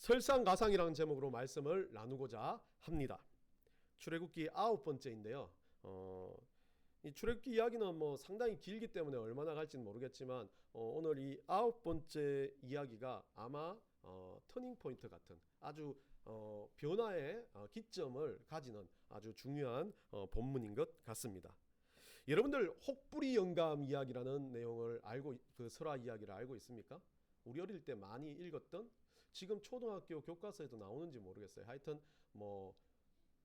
설상가상이라는 제목으로 말씀을 나누고자 합니다. 출애굽기 9번째인데요. 이 출애굽기 이야기는 상당히 길기 때문에 얼마나 갈지는 모르겠지만 오늘 이 9번째 이야기가 아마 터닝 포인트 같은 아주 변화의 기점을 가지는 아주 중요한 본문인 것 같습니다. 여러분들 혹부리 영감 이야기라는 내용을 알고 그 설화 이야기를 알고 있습니까? 우리 어릴 때 많이 읽었던, 지금 초등학교 교과서에도 나오는지 모르겠어요. 하여튼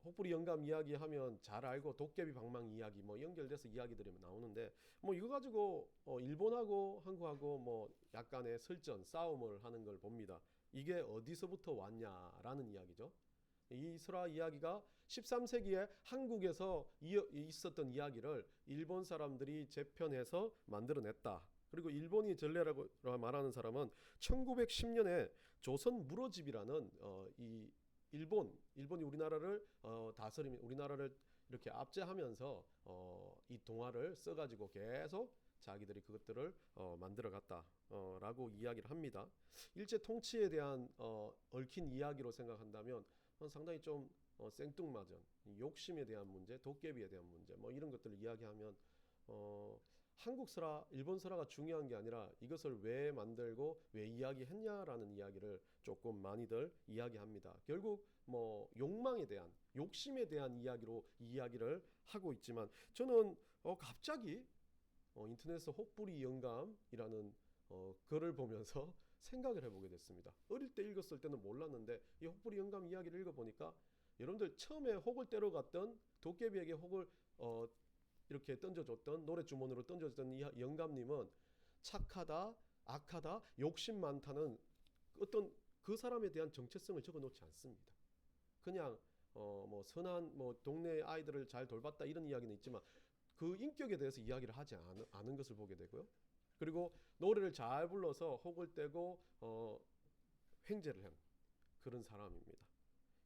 혹부리 영감 이야기 하면 잘 알고 도깨비 방망이 이야기 연결돼서 이야기들이 나오는데 이거 가지고 일본하고 한국하고 약간의 설전 싸움을 하는 걸 봅니다. 이게 어디서부터 왔냐라는 이야기죠. 이 설화 이야기가 13세기에 한국에서 있었던 이야기를 일본 사람들이 재편해서 만들어냈다. 그리고 일본이 전례라고 말하는 사람은 1910년에 조선 무로집이라는 이 일본이 우리나라를 다스리면 우리나라를 이렇게 압제하면서 이 동화를 써가지고 계속 자기들이 그것들을 만들어갔다라고 이야기를 합니다. 일제 통치에 대한 얽힌 이야기로 생각한다면 상당히 좀 생뚱맞은 욕심에 대한 문제, 도깨비에 대한 문제 이런 것들을 이야기하면 한국 설화, 일본 설화가 중요한 게 아니라 이것을 왜 만들고 왜 이야기했냐라는 이야기를 조금 많이들 이야기합니다. 결국 욕망에 대한, 욕심에 대한 이야기로 이야기를 하고 있지만 저는 갑자기 인터넷에서 혹부리 영감이라는 글을 보면서 생각을 해보게 됐습니다. 어릴 때 읽었을 때는 몰랐는데 이 혹부리 영감 이야기를 읽어보니까 여러분들 처음에 혹을 때려 갔던 도깨비에게 혹을 이렇게 던져줬던, 노래 주머니로 던져줬던 이 영감님은 착하다, 악하다, 욕심 많다는 어떤 그 사람에 대한 정체성을 적어놓지 않습니다. 그냥 선한 동네 아이들을 잘 돌봤다 이런 이야기는 있지만 그 인격에 대해서 이야기를 하지 않은 것을 보게 되고요. 그리고 노래를 잘 불러서 혹을 떼고 횡재를 한 그런 사람입니다.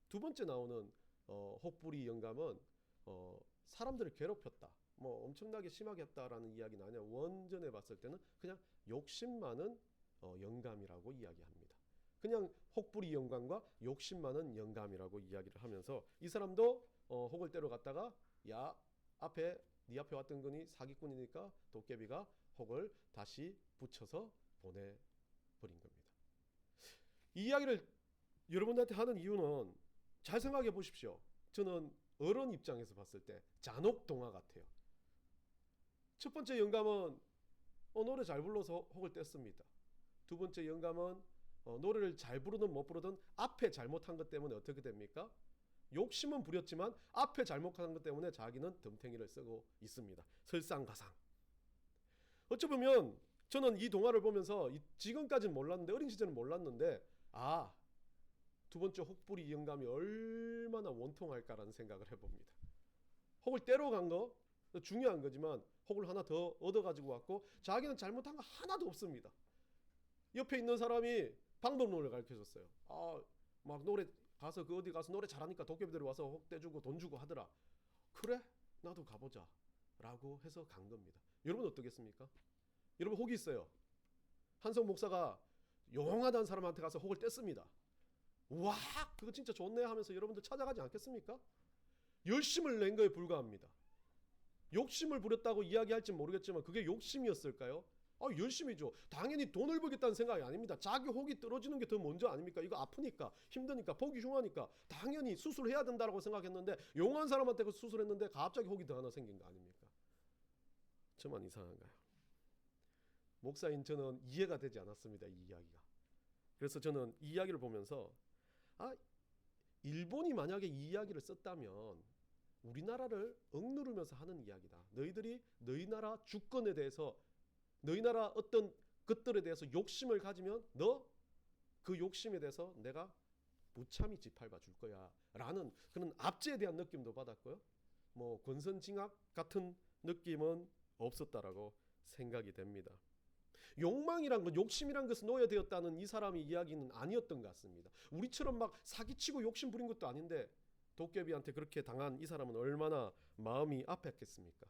두 번째 나오는 혹부리 영감은 사람들을 괴롭혔다, 엄청나게 심하게 했다라는 이야기는 아니야. 원전에 봤을 때는 그냥 욕심 많은 영감이라고 이야기합니다. 그냥 혹부리 영감과 욕심 많은 영감이라고 이야기를 하면서 이 사람도 혹을 때려 갔다가 야 네 앞에 왔던 분이 사기꾼이니까 도깨비가 혹을 다시 붙여서 보내버린 겁니다. 이 이야기를 여러분들한테 하는 이유는 잘 생각해 보십시오. 저는 어른 입장에서 봤을 때 잔혹 동화 같아요. 첫 번째 영감은 노래 잘 불러서 혹을 뗐습니다. 두 번째 영감은 노래를 잘 부르든 못 부르든 앞에 잘못한 것 때문에 어떻게 됩니까? 욕심은 부렸지만 앞에 잘못한 것 때문에 자기는 덤탱이를 쓰고 있습니다. 설상가상. 어찌 보면 저는 이 동화를 보면서 지금까지는 몰랐는데, 어린 시절은 몰랐는데 두 번째 혹부리 영감이 얼마나 원통할까라는 생각을 해봅니다. 혹을 때려 간 거 중요한 거지만 혹을 하나 더 얻어가지고 왔고 자기는 잘못한 거 하나도 없습니다. 옆에 있는 사람이 방법론을 가르쳐줬어요. 막 노래 가서 어디 가서 노래 잘하니까 도깨비들이 와서 혹 떼주고 돈 주고 하더라. 그래? 나도 가보자 라고 해서 간 겁니다. 여러분 어떻겠습니까? 여러분 혹이 있어요. 한성 목사가 용하다는 사람한테 가서 혹을 뗐습니다. 와, 그거 진짜 좋네 하면서 여러분들 찾아가지 않겠습니까? 열심을 낸 거에 불과합니다. 욕심을 부렸다고 이야기할지 모르겠지만 그게 욕심이었을까요? 열심이죠. 당연히 돈을 벌겠다는 생각이 아닙니다. 자기 혹이 떨어지는 게 더 먼저 아닙니까? 이거 아프니까, 힘드니까, 보기 흉하니까 당연히 수술해야 된다고 생각했는데 용한 사람한테 그 수술했는데 갑자기 혹이 더 하나 생긴 거 아닙니까? 저만 이상한가요? 목사인 저는 이해가 되지 않았습니다. 이 이야기가. 그래서 저는 이 이야기를 보면서 일본이 만약에 이 이야기를 썼다면 우리나라를 억누르면서 하는 이야기다. 너희들이 너희 나라 주권에 대해서, 너희 나라 어떤 것들에 대해서 욕심을 가지면 너 그 욕심에 대해서 내가 무참히 짓밟아 줄 거야 라는 그런 압제에 대한 느낌도 받았고요. 권선징악 같은 느낌은 없었다라고 생각이 됩니다. 욕망이란 것, 욕심이란 것은 노예되었다는 이 사람의 이야기는 아니었던 것 같습니다. 우리처럼 막 사기치고 욕심 부린 것도 아닌데 도깨비한테 그렇게 당한 이 사람은 얼마나 마음이 아팠겠습니까?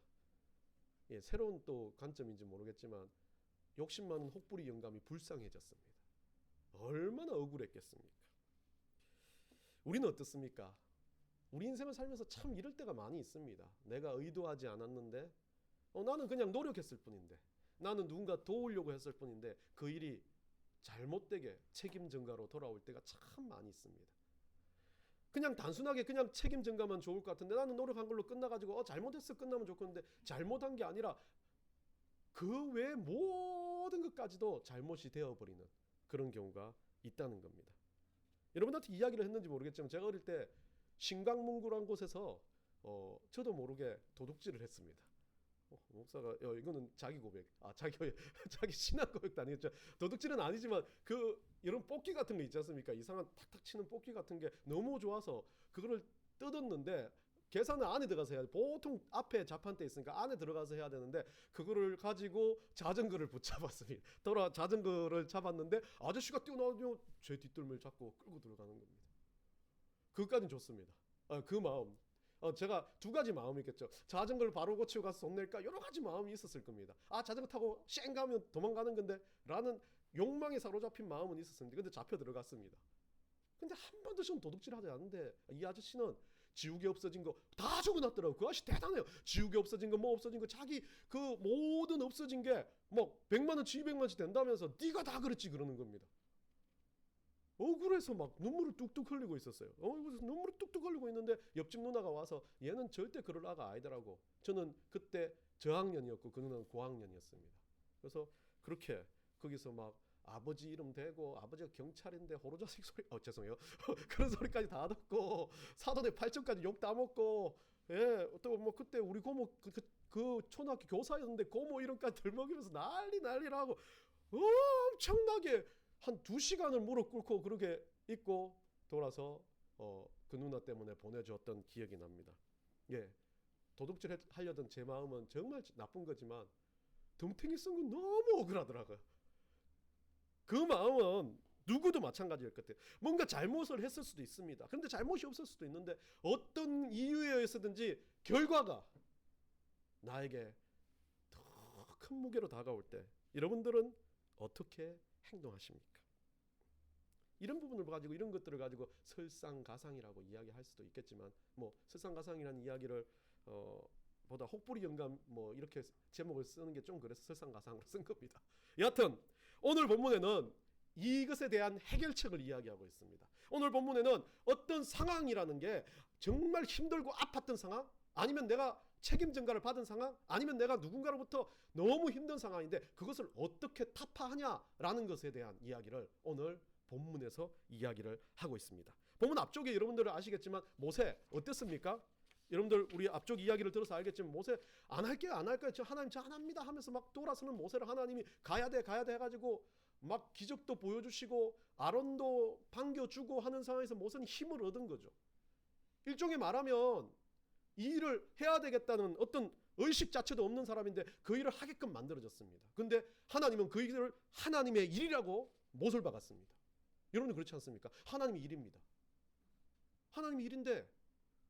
새로운 또 관점인지 모르겠지만 욕심 많은 혹부리 영감이 불쌍해졌습니다. 얼마나 억울했겠습니까? 우리는 어떻습니까? 우리 인생을 살면서 참 이럴 때가 많이 있습니다. 내가 의도하지 않았는데 나는 그냥 노력했을 뿐인데, 나는 누군가 도우려고 했을 뿐인데 그 일이 잘못되게 책임 전가로 돌아올 때가 참 많이 있습니다. 그냥 단순하게 그냥 책임 전가만 좋을 것 같은데 나는 노력한 걸로 끝나가지고 잘못했어 끝나면 좋겠는데, 잘못한 게 아니라 그 외 모든 것까지도 잘못이 되어버리는 그런 경우가 있다는 겁니다. 여러분한테 이야기를 했는지 모르겠지만 제가 어릴 때 신광문구라는 곳에서 저도 모르게 도둑질을 했습니다. 목사가 이거는 자기 고백, 자기 신앙 고백도 아니겠죠. 도둑질은 아니지만 그 이런 뽑기 같은 거 있지 않습니까? 이상한 탁탁 치는 뽑기 같은 게 너무 좋아서 그거를 뜯었는데, 계산은 안에 들어가서 해야 돼. 보통 앞에 자판대 있으니까 안에 들어가서 해야 되는데 그거를 가지고 자전거를 붙잡았습니다. 자전거를 잡았는데 아저씨가 뛰어나와서 제 뒷덜미를 잡고 끌고 들어가는 겁니다. 그것까지는 좋습니다. 그 마음. 제가 두 가지 마음이 있겠죠. 자전거를 바로 고치고 가서 돈 낼까? 여러 가지 마음이 있었을 겁니다. 자전거 타고 쌩 가면 도망가는 건데 라는 욕망에 사로잡힌 마음은 있었는데, 근데 잡혀 들어갔습니다. 근데 한 번도 좀 도둑질 하지 않는데 이 아저씨는 지우개 없어진 거 다 적어놨더라고요. 그 아저씨 대단해요. 지우개 없어진 거 뭐 없어진 거 자기 그 모든 없어진 게 뭐 100만원치 200만원치 된다면서 네가 다 그랬지 그러는 겁니다. 억울해서 막 눈물을 뚝뚝 흘리고 있었어요. 눈물을 뚝뚝 흘리고 있는데 옆집 누나가 와서 얘는 절대 그럴 아가 아니더라고. 저는 그때 저학년이었고 그 누나는 고학년이었습니다. 그래서 그렇게 거기서 막 아버지 이름 대고 아버지가 경찰인데 호로자식 소리 죄송해요. 그런 소리까지 다 듣고 사돈의 8점까지 욕 다 먹고, 또 뭐 그때 우리 고모 그 초등학교 교사였는데 고모 이름까지 들먹이면서 난리라고 엄청나게 한 2시간을 무릎 꿇고 그렇게 있고 돌아서 그 누나 때문에 보내줬던 기억이 납니다. 도둑질 하려던 제 마음은 정말 나쁜 거지만 덤탱이 쓴 건 너무 억울하더라고요. 그 마음은 누구도 마찬가지일 것 같아요. 뭔가 잘못을 했을 수도 있습니다. 그런데 잘못이 없을 수도 있는데 어떤 이유에 의해서든지 결과가 나에게 더 큰 무게로 다가올 때 여러분들은 어떻게 행동하십니까? 이런 부분을 가지고 이런 것들을 가지고 설상가상이라고 이야기할 수도 있겠지만, 뭐 설상가상이라는 이야기를 보다 혹부리 영감 뭐 이렇게 제목을 쓰는 게 좀 그래서 설상가상으로 쓴 겁니다. 여하튼 오늘 본문에는 이것에 대한 해결책을 이야기하고 있습니다. 오늘 본문에는 어떤 상황이라는 게 정말 힘들고 아팠던 상황, 아니면 내가 책임 전가를 받은 상황, 아니면 내가 누군가로부터 너무 힘든 상황인데 그것을 어떻게 타파하냐라는 것에 대한 이야기를 오늘 본문에서 이야기를 하고 있습니다. 본문 앞쪽에 여러분들은 아시겠지만 모세 어땠습니까? 여러분들 우리 앞쪽 이야기를 들어서 알겠지만 모세 안 할게요 저 하나님 저 안 합니다 하면서 막 돌아서는 모세를 하나님이 가야 돼 해가지고 막 기적도 보여주시고 아론도 반겨주고 하는 상황에서 모세는 힘을 얻은 거죠. 일종의 말하면 이 일을 해야 되겠다는 어떤 의식 자체도 없는 사람인데 그 일을 하게끔 만들어졌습니다. 근데 하나님은 그 일을 하나님의 일이라고 못을 박았습니다. 여러분은 그렇지 않습니까? 하나님의 일입니다. 하나님의 일인데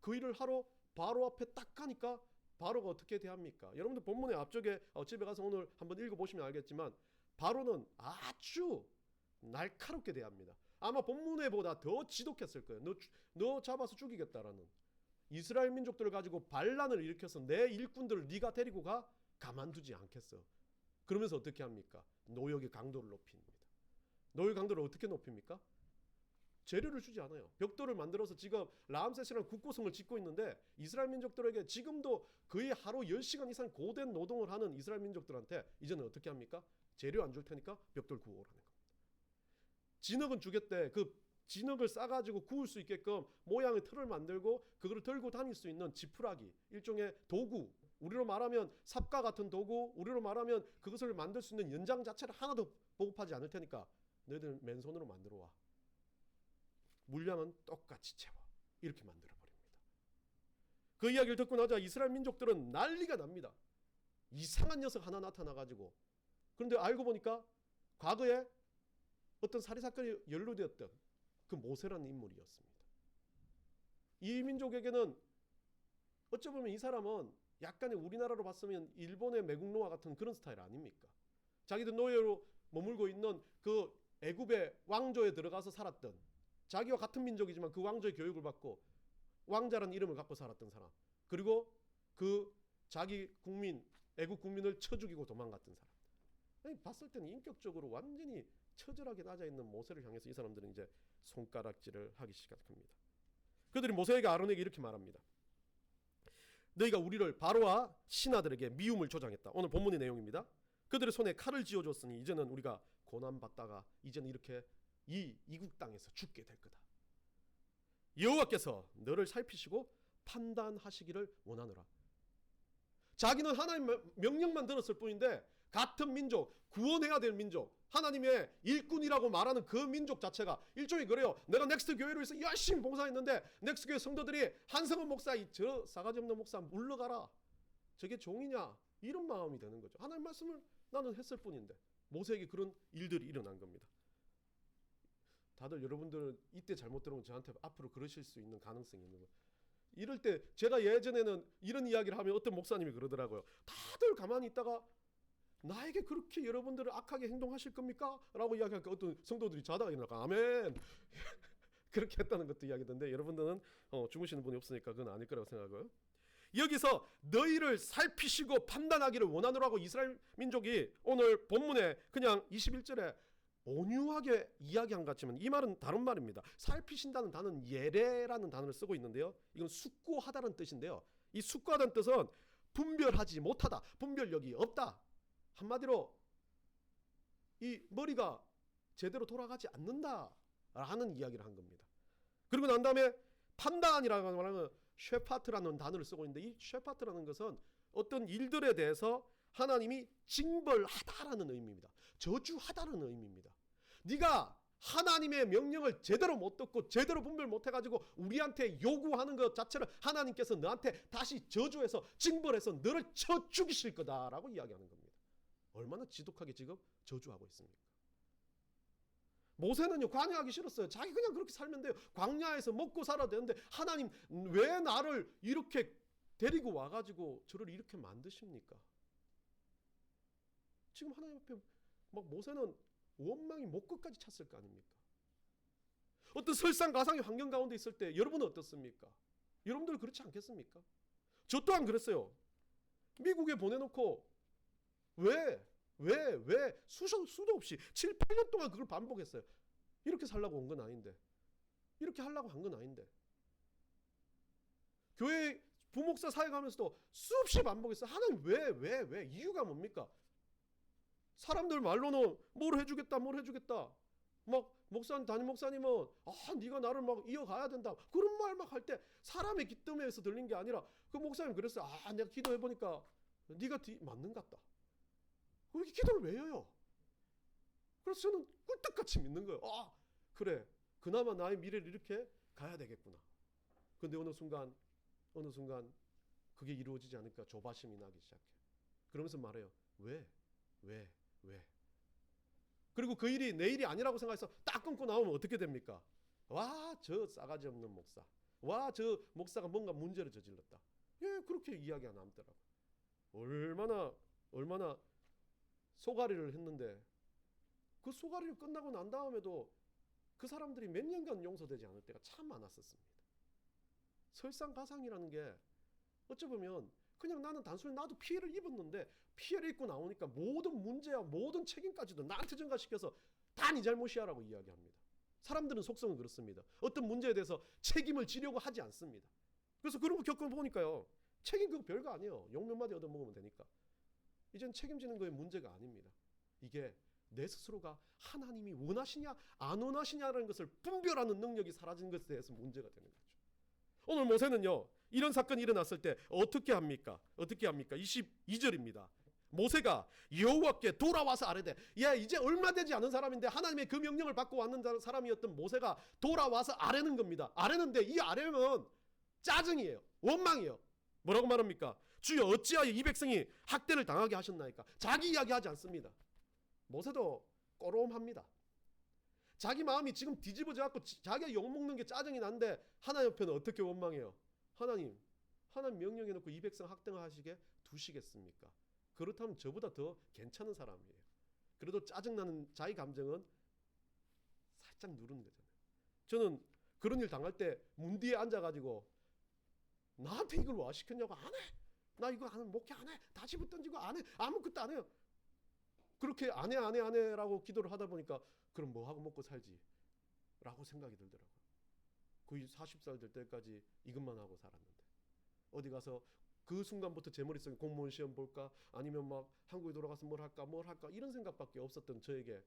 그 일을 하러 바로 앞에 딱 가니까 바로가 어떻게 대합니까? 여러분들 본문의 앞쪽에 집에 가서 오늘 한번 읽어보시면 알겠지만 바로는 아주 날카롭게 대합니다. 아마 본문에보다 더 지독했을 거예요. 너 잡아서 죽이겠다라는. 이스라엘 민족들을 가지고 반란을 일으켜서 내 일꾼들을 네가 데리고 가만두지 않겠어. 그러면서 어떻게 합니까? 노역의 강도를 높입니다. 노역의 강도를 어떻게 높입니까? 재료를 주지 않아요. 벽돌을 만들어서 지금 라암세스라는 국고성을 짓고 있는데 이스라엘 민족들에게 지금도 거의 하루 10시간 이상 고된 노동을 하는 이스라엘 민족들한테 이제는 어떻게 합니까? 재료 안 줄 테니까 벽돌 구워오라는 겁니다. 진흙은 주겠대. 그 진흙을 싸가지고 구울 수 있게끔 모양의 틀을 만들고 그거를 들고 다닐 수 있는 지푸라기, 일종의 도구, 우리로 말하면 삽과 같은 도구, 우리로 말하면 그것을 만들 수 있는 연장 자체를 하나도 보급하지 않을 테니까 너희들 맨손으로 만들어 와. 물량은 똑같이 채워. 이렇게 만들어버립니다. 그 이야기를 듣고 나자 이스라엘 민족들은 난리가 납니다. 이상한 녀석 하나 나타나가지고. 그런데 알고 보니까 과거에 어떤 살인사건이 연루되었던 그 모세라는 인물이었습니다. 이 민족에게는 어찌 보면 이 사람은 약간의 우리나라로 봤으면 일본의 매국노와 같은 그런 스타일 아닙니까? 자기들 노예로 머물고 있는 그 애굽의 왕조에 들어가서 살았던, 자기와 같은 민족이지만 그 왕조의 교육을 받고 왕자라는 이름을 갖고 살았던 사람, 그리고 그 자기 국민, 애국 국민을 쳐 죽이고 도망갔던 사람. 아니, 봤을 때는 인격적으로 완전히 처절하게 낮아 있는 모세를 향해서 이 사람들은 이제 손가락질을 하기 시작합니다. 그들이 모세에게 아론에게 이렇게 말합니다. 너희가 우리를 바로와 신하들에게 미움을 조장했다. 오늘 본문의 내용입니다. 그들의 손에 칼을 쥐어줬으니 이제는 우리가 고난받다가 이제는 이렇게 이 이국 땅에서 죽게 될 거다. 여호와께서 너를 살피시고 판단하시기를 원하노라. 자기는 하나님의 명령만 들었을 뿐인데 같은 민족, 구원해야 될 민족, 하나님의 일꾼이라고 말하는 그 민족 자체가 일종의 그래요. 내가 넥스트 교회로 해서 열심히 봉사했는데 넥스트 교회 성도들이 한성원 목사, 저 싸가지 없는 목사 물러가라, 저게 종이냐, 이런 마음이 되는 거죠. 하나님 말씀을 나는 했을 뿐인데. 모세에게 그런 일들이 일어난 겁니다. 다들 여러분들 이때 잘못 들으면 저한테 앞으로 그러실 수 있는 가능성이 있는 거예요. 이럴 때 제가 예전에는 이런 이야기를 하면 어떤 목사님이 그러더라고요. 다들 가만히 있다가 나에게 그렇게 여러분들을 악하게 행동하실 겁니까? 라고 이야기하니까 어떤 성도들이 자다가 일어나가 아멘 그렇게 했다는 것도 이야기던데, 여러분들은 주무시는 분이 없으니까 그건 아닐 거라고 생각하고요. 여기서 너희를 살피시고 판단하기를 원하노라고 이스라엘 민족이 오늘 본문에 그냥 21절에 온유하게 이야기한 것 같지만 이 말은 다른 말입니다. 살피신다는 단어는 예레라는 단어를 쓰고 있는데요, 이건 숙고하다는 뜻인데요, 이 숙고하다는 뜻은 분별하지 못하다, 분별력이 없다, 한마디로 이 머리가 제대로 돌아가지 않는다라는 이야기를 한 겁니다. 그리고 난 다음에 판단이라고 말하면 쉐파트라는 단어를 쓰고 있는데, 이 쉐파트라는 것은 어떤 일들에 대해서 하나님이 징벌하다라는 의미입니다. 저주하다라는 의미입니다. 네가 하나님의 명령을 제대로 못 듣고 제대로 분별 못 해가지고 우리한테 요구하는 것 자체를 하나님께서 너한테 다시 저주해서 징벌해서 너를 쳐 죽이실 거다라고 이야기하는 겁니다. 얼마나 지독하게 지금 저주하고 있습니까? 모세는요, 광야하기 싫었어요. 자기 그냥 그렇게 살면 돼요. 광야에서 먹고 살아야 되는데 하나님 왜 나를 이렇게 데리고 와가지고 저를 이렇게 만드십니까? 지금 하나님 앞에 막 모세는 원망이 목 끝까지 찼을 거 아닙니까? 어떤 설상가상의 환경 가운데 있을 때 여러분은 어떻습니까? 여러분들 그렇지 않겠습니까? 저 또한 그랬어요. 미국에 보내놓고 왜 수도 없이 7, 8년 동안 그걸 반복했어요. 이렇게 살라고 온 건 아닌데, 이렇게 하려고 한 건 아닌데. 교회 부목사 사역하면서도 수없이 반복했어요. 하나님 왜 이유가 뭡니까? 사람들 말로는 뭘 해주겠다 막 목사님, 담임 목사님은 네가 나를 막 이어가야 된다 그런 말 막 할 때 사람의 기쁨에서 들린 게 아니라 그 목사님 그랬어요. 내가 기도해보니까 네가 맞는 것 같다. 그렇게 기도를 왜 해요? 그래서 저는 꿀떡같이 믿는 거예요. 그래, 그나마 나의 미래를 이렇게 가야 되겠구나. 근데 어느 순간 그게 이루어지지 않으니까 조바심이 나기 시작해. 그러면서 말해요. 왜? 그리고 그 일이 내 일이 아니라고 생각해서 딱 끊고 나오면 어떻게 됩니까? 와, 저 싸가지 없는 목사. 와, 저 목사가 뭔가 문제를 저질렀다. 그렇게 이야기가 남더라고. 얼마나 소가리를 했는데 그 소가리를 끝나고 난 다음에도 그 사람들이 몇 년간 용서되지 않을 때가 참 많았었습니다. 설상가상이라는 게 어찌 보면 그냥 나는 단순히 나도 피해를 입었는데 피해를 입고 나오니까 모든 문제와 모든 책임까지도 나한테 전가시켜서 다 네 잘못이야라고 이야기합니다. 사람들은 속성은 그렇습니다. 어떤 문제에 대해서 책임을 지려고 하지 않습니다. 그래서 그런 거 겪어보니까요, 책임 그거 별거 아니에요. 욕 몇 마디 얻어먹으면 되니까. 이젠 책임지는 거에 문제가 아닙니다. 이게 내 스스로가 하나님이 원하시냐 안 원하시냐라는 것을 분별하는 능력이 사라진 것에 대해서 문제가 되는 거죠. 오늘 모세는요, 이런 사건이 일어났을 때 어떻게 합니까? 22절입니다. 모세가 여호와께 돌아와서 아뢰되, 이제 얼마 되지 않은 사람인데 하나님의 그 명령을 받고 왔는 사람이었던 모세가 돌아와서 아뢰는 겁니다. 아뢰는데 이 아뢰면 짜증이에요. 원망이에요. 뭐라고 말합니까? 주여 어찌하여 이 백성이 학대를 당하게 하셨나이까? 자기 이야기하지 않습니다. 모세도 꼬롬합니다. 자기 마음이 지금 뒤집어져 갖고 자기가 욕먹는 게 짜증이 난데 하나님 옆에는 어떻게 원망해요? 하나님 명령해 놓고 이 백성 학대하시게 두시겠습니까? 그렇다면 저보다 더 괜찮은 사람이에요. 그래도 짜증나는 자기 감정은 살짝 누르는 거잖아요. 저는 그런 일 당할 때 문 뒤에 앉아가지고 나한테 이걸 와 시켰냐고, 안 해. 나 이거 안 해. 목회 안 해. 다 집어 던지고 안 해. 아무것도 안 해요. 그렇게 안 해라고 기도를 하다 보니까 그럼 뭐 하고 먹고 살지? 라고 생각이 들더라고요. 거의 40살 될 때까지 이것만 하고 살았는데 어디 가서 그 순간부터 제 머릿속에 공무원 시험 볼까 아니면 막 한국에 돌아가서 뭘 할까 이런 생각밖에 없었던 저에게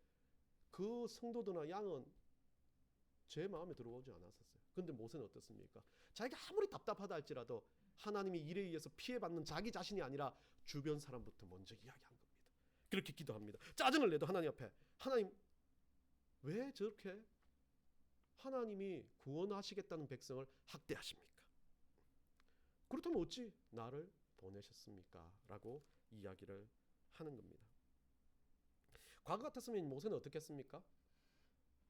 그 성도들나 양은 제 마음에 들어오지 않았었어요. 근데 모세는 어떻습니까? 자기가 아무리 답답하다 할지라도 하나님이 일에 의해서 피해받는 자기 자신이 아니라 주변 사람부터 먼저 이야기한 겁니다. 그렇게 기도합니다. 짜증을 내도 하나님 앞에, 하나님 왜 저렇게 하나님이 구원하시겠다는 백성을 학대하십니까? 그렇다면 어찌 나를 보내셨습니까? 라고 이야기를 하는 겁니다. 과거 같았으면 모세는 어떻게 했습니까?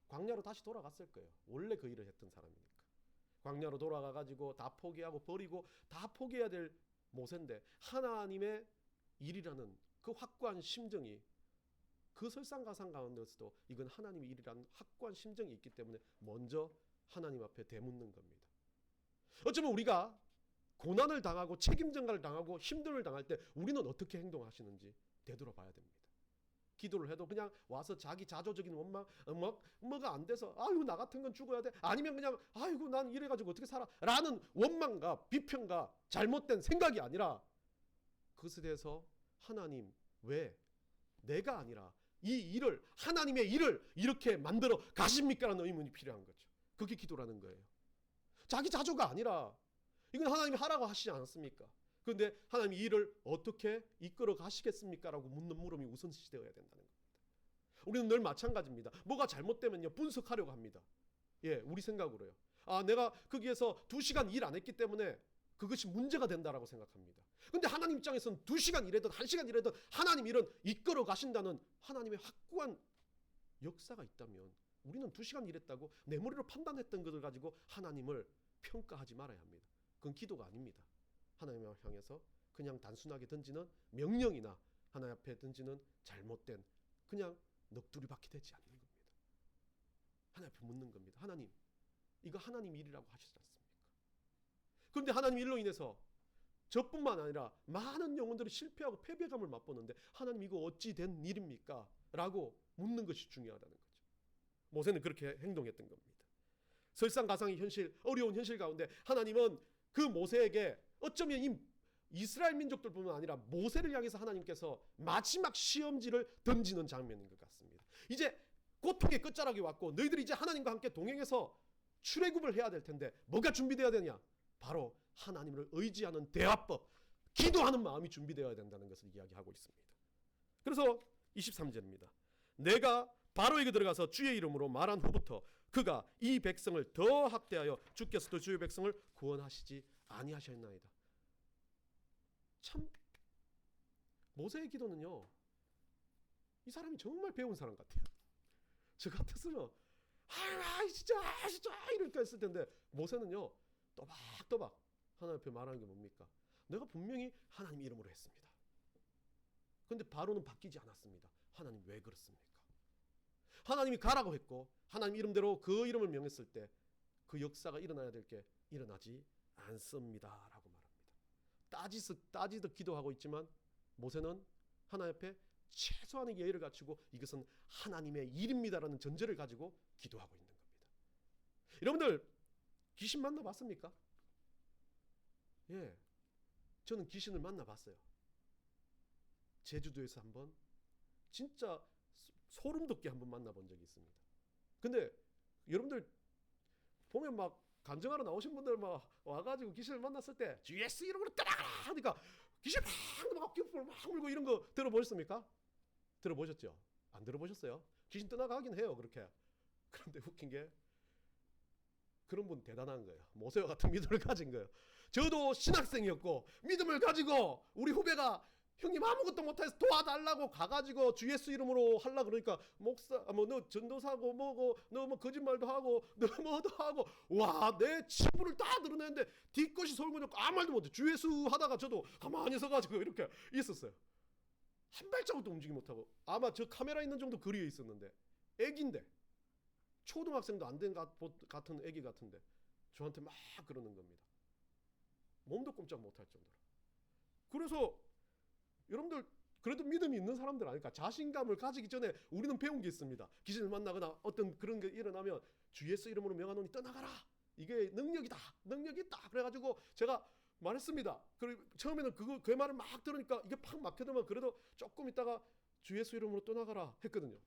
광야로 다시 돌아갔을 거예요. 원래 그 일을 했던 사람이니까. 광야로 돌아가가지고 다 포기하고 버리고 다 포기해야 될 모세인데 하나님의 일이라는 그 확고한 심정이 그 설상가상 가운데서도 이건 하나님의 일이라는 확고한 심정이 있기 때문에 먼저 하나님 앞에 대묻는 겁니다. 어쩌면 우리가 고난을 당하고 책임전가를 당하고 힘듦을 당할 때 우리는 어떻게 행동하시는지 되돌아봐야 됩니다. 기도를 해도 그냥 와서 자기 자조적인 원망 뭐가 안 돼서 아이고 나 같은 건 죽어야 돼 아니면 그냥 아이고 난 이래가지고 어떻게 살아 라는 원망과 비평과 잘못된 생각이 아니라 그것에 대해서 하나님 왜 내가 아니라 이 일을 하나님의 일을 이렇게 만들어 가십니까? 라는 의문이 필요한 거죠. 그게 기도라는 거예요. 자기 자조가 아니라 이건 하나님이 하라고 하시지 않았습니까? 그런데 하나님이 일을 어떻게 이끌어 가시겠습니까? 라고 묻는 물음이 우선시 되어야 된다는 겁니다. 우리는 늘 마찬가지입니다. 뭐가 잘못되면요 분석하려고 합니다. 예, 우리 생각으로요. 아, 내가 거기에서 2시간 일 안 했기 때문에 그것이 문제가 된다라고 생각합니다. 근데 하나님 입장에서는 2시간 일해든 1시간 일해든 하나님 일은 이끌어 가신다는 하나님의 확고한 역사가 있다면 우리는 2시간 일했다고 내 머리로 판단했던 것을 가지고 하나님을 평가하지 말아야 합니다. 그건 기도가 아닙니다. 하나님을 향해서 그냥 단순하게 던지는 명령이나 하나님 앞에 던지는 잘못된 그냥 넋두리밖에 되지 않는 겁니다. 하나님 앞에 묻는 겁니다. 하나님, 이거 하나님 일이라고 하시지 않습니까? 그런데 하나님 일로 인해서 저뿐만 아니라 많은 영혼들이 실패하고 패배감을 맛보는데 하나님 이거 어찌 된 일입니까? 라고 묻는 것이 중요하다는 거죠. 모세는 그렇게 행동했던 겁니다. 설상가상의 현실, 어려운 현실 가운데 하나님은 그 모세에게 어쩌면 이 이스라엘 민족들뿐만 아니라 모세를 향해서 하나님께서 마지막 시험지를 던지는 장면인 것 같습니다. 이제 고통의 끝자락이 왔고 너희들이 이제 하나님과 함께 동행해서 출애굽을 해야 될 텐데 뭐가 준비되어야 되냐? 바로 하나님을 의지하는 대화법, 기도하는 마음이 준비되어야 된다는 것을 이야기하고 있습니다. 그래서 23절입니다. 내가 바로에게 들어가서 주의 이름으로 말한 후부터 그가 이 백성을 더 학대하여 주께서도 주의 백성을 구원하시지 아니하셨나이다. 참 모세의 기도는요, 이 사람이 정말 배운 사람 같아요. 저 같았으면 진짜 이렇게 했을 텐데 모세는요 또박또박 하나님 앞에 말하는 게 뭡니까? 내가 분명히 하나님 이름으로 했습니다. 그런데 바로는 바뀌지 않았습니다. 하나님 왜 그렇습니까? 하나님이 가라고 했고 하나님 이름대로 그 이름을 명했을 때 그 역사가 일어나야 될 게 일어나지 않습니다 라고 말합니다. 따지듯 기도하고 있지만 모세는 하나님 앞에 최소한의 예의를 갖추고 이것은 하나님의 일입니다라는 전제를 가지고 기도하고 있는 겁니다. 여러분들 귀신 만나봤습니까? 예, 저는 귀신을 만나봤어요. 제주도에서 한번 진짜 소름 돋게 한번 만나본 적이 있습니다. 근데 여러분들 보면 막 간증하러 나오신 분들 막 와가지고 귀신을 만났을 때 GS 이름으로 따라가라 하니까 귀신 막 물고 이런 거 들어보셨습니까? 들어보셨죠? 안 들어보셨어요? 귀신 떠나가긴 해요 그렇게. 그런데 웃긴 게 그런 분 대단한 거예요. 모세와 같은 믿음을 가진 거예요. 저도 신학생이었고 믿음을 가지고 우리 후배가 형님 아무것도 못해서 도와달라고 가가지고 주 예수 이름으로 하려고 그러니까 목사 너 전도사고 뭐고 너 뭐 거짓말도 하고 너 뭐도 하고 와 내 친구를 다 드러내는데 뒤끝이 솔고졌고 아무 말도 못해. 주 예수 하다가 저도 가만히 서가지고 이렇게 있었어요. 한 발자국도 움직이지 못하고 아마 저 카메라 있는 정도 거리에 있었는데 애기인데 초등학생도 안 된 같은 애기 같은데 저한테 막 그러는 겁니다. 몸도 꼼짝 못할 정도로. 그래서 여러분들 그래도 믿음이 있는 사람들 아닐까? 자신감을 가지기 전에 우리는 배운 게 있습니다. 귀신을 만나거나 어떤 그런 게 일어나면 주 예수 이름으로 명하노니 떠나가라. 이게 능력이다. 능력이 있다. 그래가지고 제가 말했습니다. 그리고 처음에는 그 말을 막 들으니까 이게 팍 막혀들면 그래도 조금 있다가 주 예수 이름으로 떠나가라 했거든요.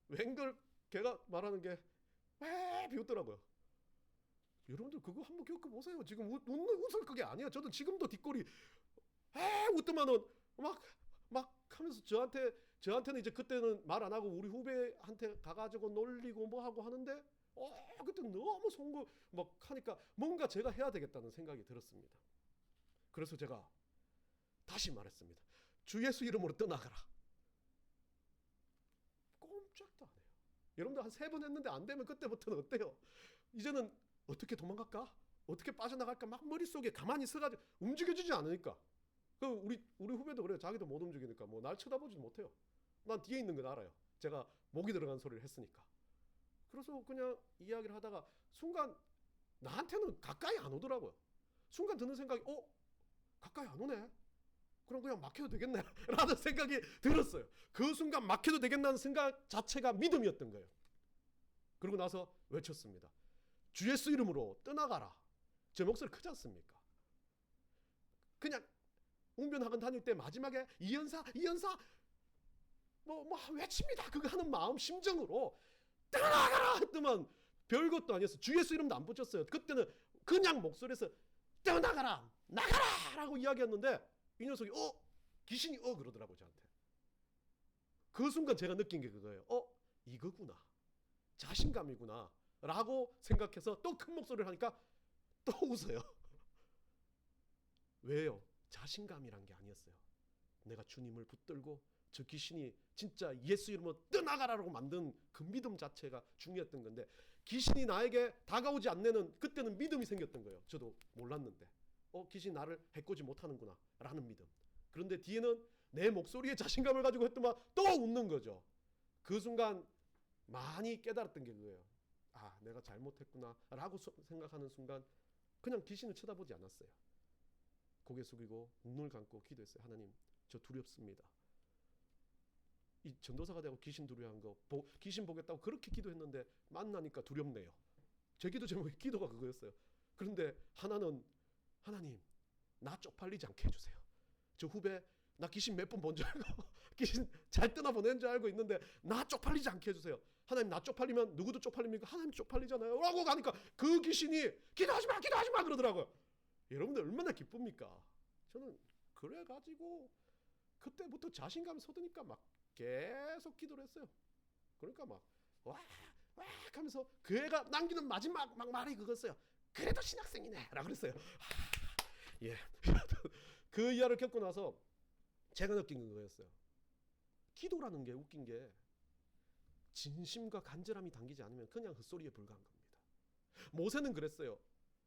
웬걸 걔가 말하는 게 왜 비웃더라고요. 여러분들 그거 한번 겪어보세요. 지금 웃을 그게 아니에요. 저도 지금도 뒷골이 웃더만은 막 하면서 저한테는 이제 그때는 말 안 하고 우리 후배한테 가가지고 놀리고 뭐 하고 하는데 그때 너무 송구 막 하니까 뭔가 제가 해야 되겠다는 생각이 들었습니다. 그래서 제가 다시 말했습니다. 주 예수 이름으로 떠나가라. 꼼짝도 안 해요. 여러분들 한 3번 했는데 안 되면 그때부터는 어때요? 이제는 어떻게 도망갈까? 어떻게 빠져나갈까? 막 머릿속에 가만히 있어가지고 움직여지지 않으니까. 우리 후배도 그래요. 자기도 못 움직이니까 뭐 날 쳐다보지 못해요. 난 뒤에 있는 건 알아요. 제가 목이 들어간 소리를 했으니까. 그래서 그냥 이야기를 하다가 순간 나한테는 가까이 안 오더라고요. 순간 드는 생각이 가까이 안 오네. 그럼 그냥 막혀도 되겠네 라는 생각이 들었어요. 그 순간 막혀도 되겠다는 생각 자체가 믿음이었던 거예요. 그러고 나서 외쳤습니다. 주 예수 이름으로 떠나가라. 제 목소리 크지 않습니까? 그냥 웅변학원 다닐 때 마지막에 이연사 뭐 외칩니다. 그거 하는 마음 심정으로 떠나가라 했더만 별것도 아니었어요. 주 예수 이름도 안 붙였어요. 그때는 그냥 목소리에서 떠나가라 나가라 라고 이야기했는데 이 녀석이 귀신이 그러더라고 저한테. 그 순간 제가 느낀 게 그거예요. 이거구나. 자신감이구나 라고 생각해서 또 큰 목소리를 하니까 또 웃어요. 왜요? 자신감이란 게 아니었어요. 내가 주님을 붙들고 저 귀신이 진짜 예수 이름으로 떠나가라고 만든 그 믿음 자체가 중요했던 건데 귀신이 나에게 다가오지 않는 그때는 믿음이 생겼던 거예요. 저도 몰랐는데 귀신이 나를 해코지 못하는구나 라는 믿음. 그런데 뒤에는 내 목소리에 자신감을 가지고 했더만 또 웃는 거죠. 그 순간 많이 깨달았던 게 그거예요. 내가 잘못했구나 라고 생각하는 순간 그냥 귀신을 쳐다보지 않았어요. 고개 숙이고 눈을 감고 기도했어요. 하나님, 저 두렵습니다. 이 전도사가 되고 귀신 두려워한 거 귀신 보겠다고 그렇게 기도했는데 만나니까 두렵네요. 제 기도 제목이 기도가 그거였어요. 그런데 하나님 나 쪽팔리지 않게 해주세요. 저 후배 나 귀신 몇 번 본 줄 알고 귀신 잘 떠나보낸 줄 알고 있는데 나 쪽팔리지 않게 해주세요. 하나님 나 쪽팔리면 누구도 쪽팔립니까? 하나님 쪽팔리잖아요 라고 가니까 그 귀신이 기도하지 마 그러더라고요. 여러분들 얼마나 기쁩니까? 저는 그래가지고 그때부터 자신감이 솟으니까 막 계속 기도를 했어요. 그러니까 막 와 하면서 그 애가 남기는 마지막 막 말이 그거였어요. 그래도 신학생이네 라고 그랬어요. 예. 그 이야기를 겪고 나서 제가 느낀 그거였어요. 기도라는 게 웃긴 게 진심과 간절함이 담기지 않으면 그냥 헛소리에 불과한 겁니다. 모세는 그랬어요.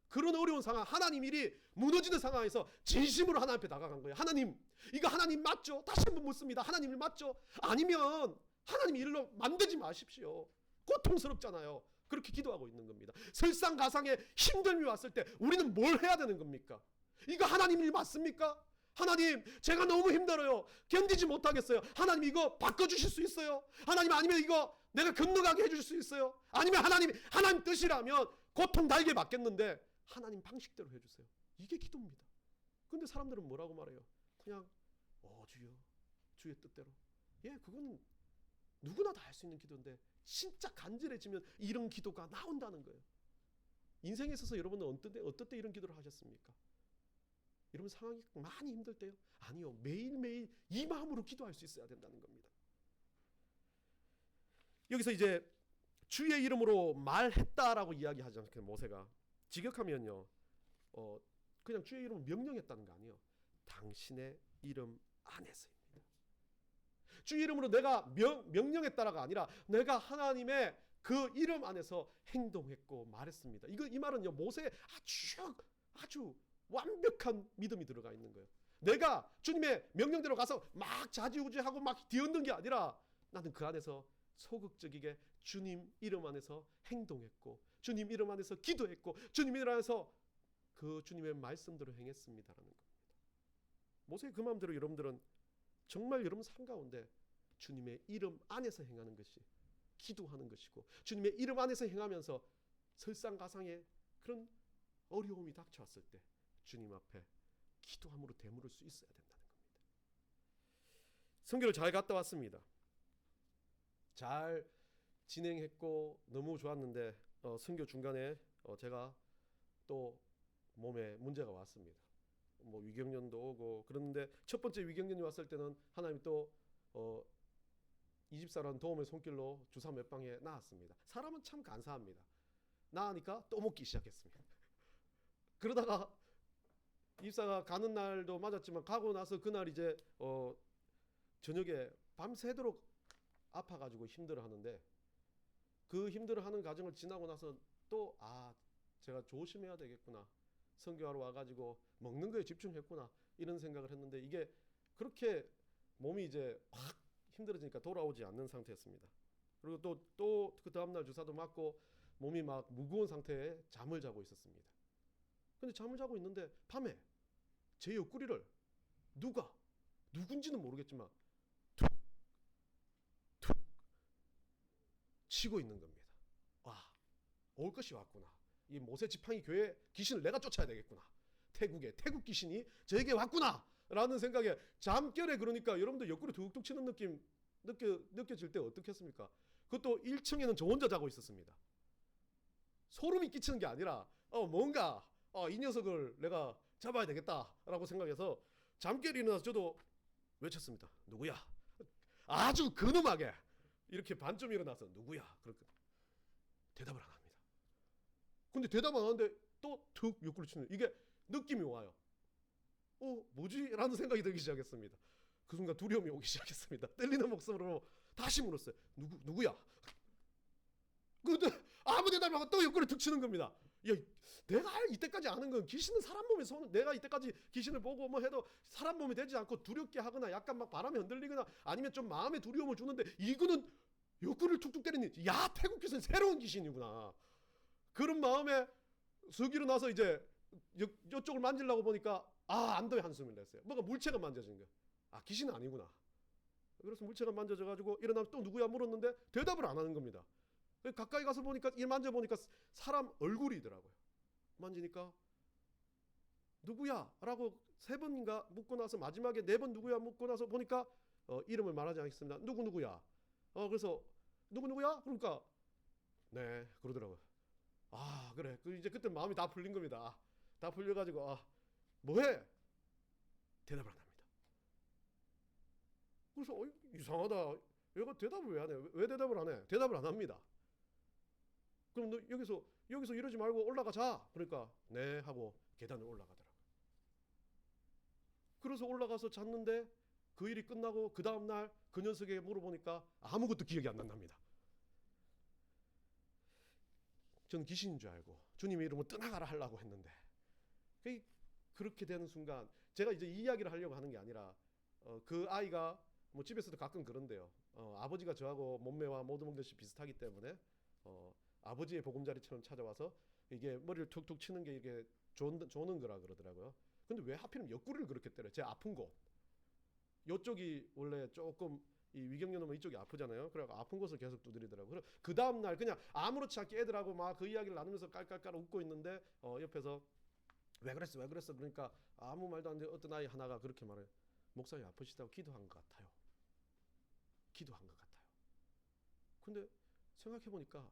그런 어려운 상황, 하나님 일이 무너지는 상황에서 진심으로 하나님 앞에 다가간 거예요. 하나님, 이거 하나님 맞죠? 다시 한번 묻습니다. 하나님 일 맞죠? 아니면 하나님 일로 만들지 마십시오. 고통스럽잖아요. 그렇게 기도하고 있는 겁니다. 설상가상에 힘듦이 왔을 때 우리는 뭘 해야 되는 겁니까? 이거 하나님 일 맞습니까? 하나님, 제가 너무 힘들어요. 견디지 못하겠어요. 하나님 이거 바꿔주실 수 있어요? 하나님 아니면 이거 내가 건너가게 해줄 수 있어요? 아니면 하나님 뜻이라면 고통 달게 받겠는데 하나님 방식대로 해주세요. 이게 기도입니다. 근데 사람들은 뭐라고 말해요? 그냥 주여 주의 뜻대로. 그거는 누구나 다 할 수 있는 기도인데 진짜 간절해지면 이런 기도가 나온다는 거예요. 인생에 있어서 여러분은 어떨 때 이런 기도를 하셨습니까? 여러분 상황이 많이 힘들 때요? 아니요. 매일매일 이 마음으로 기도할 수 있어야 된다는 겁니다. 여기서 이제 주의 이름으로 말했다라고 이야기하지 않습니까? 모세가 직역하면요, 그냥 주의 이름을 명령했다는 거 아니에요. 당신의 이름 안에서입니다. 주의 이름으로 내가 명령했다라가 아니라 내가 하나님의 그 이름 안에서 행동했고 말했습니다. 이 말은요, 모세의 아주 완벽한 믿음이 들어가 있는 거예요. 내가 주님의 명령대로 가서 막 좌지우지하고 막 뒤흔든 게 아니라 나는 그 안에서 소극적이게 주님 이름 안에서 행동했고 주님 이름 안에서 기도했고 주님 이름 안에서 그 주님의 말씀대로 행했습니다라는 겁니다. 모세의 그 마음대로 여러분들은 정말 여러분 삶 가운데 주님의 이름 안에서 행하는 것이 기도하는 것이고 주님의 이름 안에서 행하면서 설상가상의 그런 어려움이 닥쳐왔을 때 주님 앞에 기도함으로 되물을 수 있어야 된다는 겁니다. 선교를 잘 갔다 왔습니다. 잘 진행했고 너무 좋았는데 선교 중간에 제가 또 몸에 문제가 왔습니다. 뭐 위경련도 오고 그런데 첫 번째 위경련이 왔을 때는 하나님 또 이집사라는 도움의 손길로 주사 몇 방에 나았습니다. 사람은 참 간사합니다. 나으니까 또 먹기 시작했습니다. 그러다가 이집사가 가는 날도 맞았지만 가고 나서 그날 이제 저녁에 밤새도록 아파가지고 힘들어하는데 그 힘들어하는 과정을 지나고 나서 또 제가 조심해야 되겠구나. 선교하러 와가지고 먹는 거에 집중했구나 이런 생각을 했는데 이게 그렇게 몸이 이제 확 힘들어지니까 돌아오지 않는 상태였습니다. 그리고 또 그 다음날 주사도 맞고 몸이 막 무거운 상태에 잠을 자고 있었습니다. 근데 잠을 자고 있는데 밤에 제 옆구리를 누군지는 모르겠지만 툭툭 치고 있는 겁니다. 올 것이 왔구나. 이 모세 지팡이 교회 귀신을 내가 쫓아야 되겠구나. 태국 귀신이 저에게 왔구나 라는 생각에 잠결에 그러니까 여러분들 옆구리 툭툭 치는 느낌 느껴질 때 어떻겠습니까? 그것도 1층에는 저 혼자 자고 있었습니다. 소름이 끼치는 게 아니라 뭔가 이 녀석을 내가 잡아야 되겠다라고 생각해서 잠결에 일어나서 저도 외쳤습니다. 누구야? 아주 근엄하게 이렇게 반쯤 일어나서 누구야? 그렇게 대답을 안 합니다. 근데 대답 안 하는데 또 툭 옆구리 치는 이게 느낌이 와요. 뭐지? 라는 생각이 들기 시작했습니다. 그 순간 두려움이 오기 시작했습니다. 떨리는 목소리로 다시 물었어요. 누구야? 근데 아무 대답 안 하고 또 옆구리 툭 치는 겁니다. 야, 내가 이때까지 아는 건 귀신은 사람 몸에 서는 내가 이때까지 귀신을 보고 뭐 해도 사람 몸이 되지 않고 두렵게 하거나 약간 막 바람에 흔들리거나 아니면 좀 마음에 두려움을 주는데 이거는 옆구리를 툭툭 때리니 태국 귀신 새로운 귀신이구나. 그런 마음에 쓱 일어나서 이제 이쪽을 만지려고 보니까 안도의 한숨을 냈어요. 뭔가 물체가 만져진 거예요. 귀신은 아니구나. 그래서 물체가 만져져가지고 일어나면 또 누구야 물었는데 대답을 안 하는 겁니다. 가까이 가서 보니까 만져보니까 사람 얼굴이더라고요. 만지니까 누구야? 라고 3번인가 묻고 나서 마지막에 4번 누구야 묻고 나서 보니까 이름을 말하지 않겠습니다. 누구야? 그래서 누구야? 그러니까 네 그러더라고요. 그래. 이제 그때 마음이 다 풀린 겁니다. 다 풀려가지고 뭐해? 대답을 안 합니다. 그래서 이상하다. 얘가 대답을 왜 안 해? 왜 대답을 안 해? 대답을 안 합니다. 그럼 너 여기서 이러지 말고 올라가자. 그러니까 네 하고 계단을 올라가더라고요. 그래서 올라가서 잤는데 그 일이 끝나고 그 다음날 그 녀석에게 물어보니까 아무것도 기억이 안 난답니다. 저는 귀신인 줄 알고 주님의 이름으로 떠나가라 하려고 했는데 그렇게 되는 순간 제가 이제 이 이야기를 하려고 하는 게 아니라 그 아이가 뭐 집에서도 가끔 그런데요. 아버지가 저하고 몸매와 모든 것이 비슷하기 때문에 아버지의 보금자리처럼 찾아와서 이게 머리를 툭툭 치는 게 이게 조는 거라 그러더라고요. 근데 왜 하필이면 옆구리를 그렇게 때려요? 제 아픈 곳. 이쪽이 원래 조금 이 위경련 오면 이쪽이 아프잖아요. 그래서 아픈 곳을 계속 두드리더라고요. 그 다음 날 그냥 아무렇지 않게 애들하고 막 그 이야기를 나누면서 깔깔깔 웃고 있는데 옆에서 왜 그랬어? 그러니까 아무 말도 안 되는 어떤 아이 하나가 그렇게 말해요. 목사님 아프시다고 기도한 것 같아요. 근데 생각해 보니까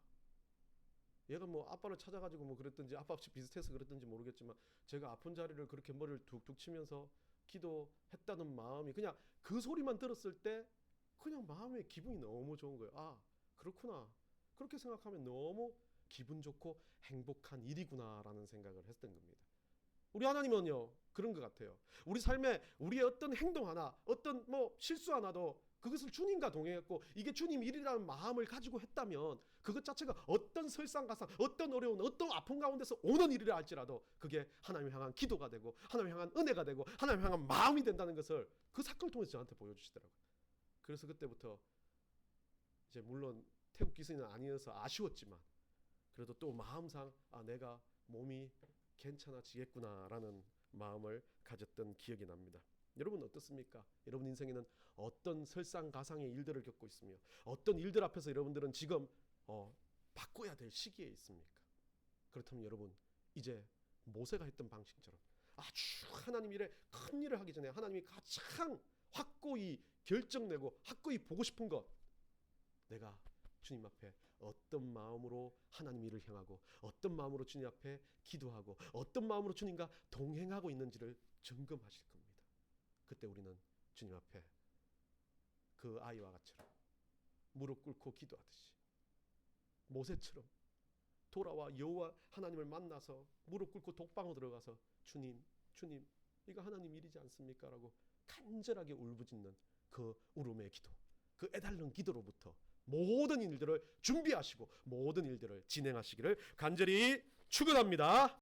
얘가 뭐 아빠를 찾아가지고 뭐 그랬든지 아빠 없이 비슷해서 그랬든지 모르겠지만 제가 아픈 자리를 그렇게 머리를 툭툭 치면서 기도했다는 마음이 그냥 그 소리만 들었을 때 그냥 마음의 기분이 너무 좋은 거예요. 그렇구나. 그렇게 생각하면 너무 기분 좋고 행복한 일이구나라는 생각을 했던 겁니다. 우리 하나님은요 그런 것 같아요. 우리 삶에 우리의 어떤 행동 하나, 어떤 뭐 실수 하나도 그것을 주님과 동행했고 이게 주님 일이라는 마음을 가지고 했다면 그것 자체가 어떤 설상가상, 어떤 어려운, 어떤 아픔 가운데서 오는 일이라 할지라도 그게 하나님 향한 기도가 되고 하나님 향한 은혜가 되고 하나님 향한 마음이 된다는 것을 그 사건을 통해서 저한테 보여주시더라고요. 그래서 그때부터 이제 물론 태국 기수는 아니어서 아쉬웠지만 그래도 또 마음상 내가 몸이 괜찮아지겠구나라는 마음을 가졌던 기억이 납니다. 여러분 어떻습니까? 여러분 인생에는 어떤 설상가상의 일들을 겪고 있으며 어떤 일들 앞에서 여러분들은 지금 바꿔야 될 시기에 있습니까? 그렇다면 여러분 이제 모세가 했던 방식처럼 아주 하나님 일에 큰 일을 하기 전에 하나님이 가장 확고히 결정내고 확고히 보고 싶은 것, 내가 주님 앞에 어떤 마음으로 하나님 일을 향하고 어떤 마음으로 주님 앞에 기도하고 어떤 마음으로 주님과 동행하고 있는지를 점검하실 겁니다. 그때 우리는 주님 앞에 그 아이와 같처럼 무릎 꿇고 기도하듯이 모세처럼 돌아와 여호와 하나님을 만나서 무릎 꿇고 독방으로 들어가서 주님 이거 하나님 일이지 않습니까? 라고 간절하게 울부짖는 그 울음의 기도, 그 애달른 기도로부터 모든 일들을 준비하시고 모든 일들을 진행하시기를 간절히 축원합니다.